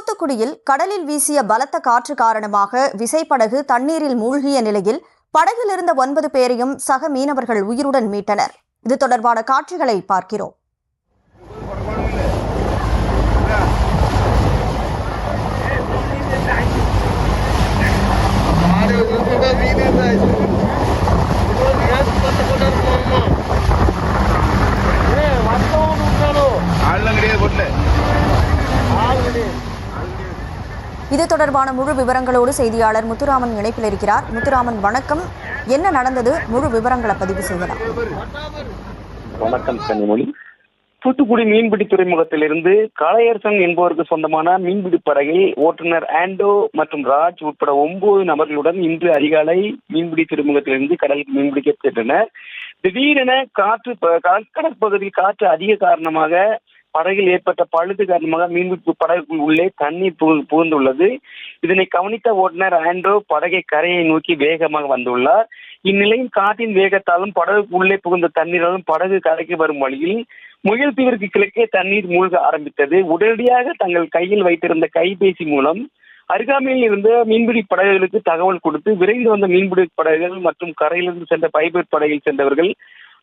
தூத்துக்குடியில் கடலில் வீசிய பலத்த காற்று காரணமாக விசைப்படகு தண்ணீரில் மூழ்கிய நிலையில் படகில் இருந்த 9 பேரையும் சக மீனவர்கள் உயிருடன் மீட்டனர். இது தொடர்பான காட்சிகளை பார்க்கிறோம். இது தொடர்பான முழு விவரங்களோடு செய்தியாளர் முத்துராமன் இணைப்பில் இருக்கிறார். முத்துராமன், வணக்கம். என்ன நடந்தது? முழு விவரங்களை பதிவு செய்யலாம். வணக்கம் கனிமொழி. தூத்துக்குடி மீன்பிடி துறைமுகத்திலிருந்து கலையரசன் என்பவருக்கு சொந்தமான மீன்பிடி படகில் ஓட்டுநர் ஆண்டோ மற்றும் ராஜ் உட்பட 9 நபர்களுடன் இன்று அதிகாலை மீன்பிடி துறைமுகத்திலிருந்து கடலுக்கு மீன்பிடிக்க சென்றனர். திடீரென கடற்பகுதியில் காற்று அதிக காரணமாக படகில் ஏற்பட்ட பழுது காரணமாக மீன்பிடி படகுக்குள் உள்ளே தண்ணீர் புகுந்துள்ளது. இதனை கவனித்த ஓட்டுநர் ஆண்டோ படகை கரையை நோக்கி வேகமாக வந்துள்ளார். இந்நிலையில் காற்றின் வேகத்தாலும் படகுக்கு உள்ளே புகுந்த தண்ணீராலும் படகு கரைக்கு வரும் வழியில் முயல்தீவிற்கு கிழக்கே தண்ணீர் மூழ்க ஆரம்பித்தது. உடனடியாக தங்கள் கையில் வைத்திருந்த கைபேசி மூலம் அருகாமையில் இருந்த மீன்பிடி படகுகளுக்கு தகவல் கொடுத்து விரைந்து வந்த மீன்பிடி படகுகள் மற்றும் கரையிலிருந்து சென்ற பைபர் படகில் சென்றவர்கள்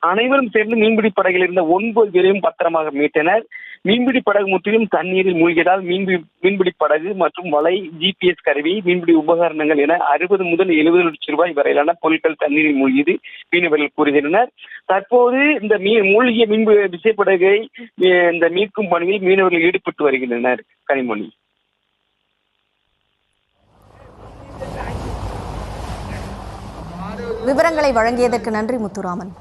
அனைவரும் சேர்ந்து மீன்பிடி படகில் இருந்த 9 பேரையும் பத்திரமாக மீட்டனர். மீன்பிடி படகு முற்றிலும் தண்ணீரில் மூழ்கியதால் மீன்பிடி படகு மற்றும் வலை, GPS கருவி, மீன்பிடி உபகரணங்கள் என 60 முதல் 70 லட்சம் ரூபாய் வரையிலான பொருட்கள் தண்ணீரில் மூழ்கியது மீனவர்கள் கூறுகின்றனர். தற்போது இந்த மூழ்கிய மீன்பிடி விசைப்படகை இந்த மீட்கும் பணியில் மீனவர்கள் ஈடுபட்டு வருகின்றனர். கனிமொழி. விவரங்களை வழங்கியதற்கு நன்றி முத்துராமன்.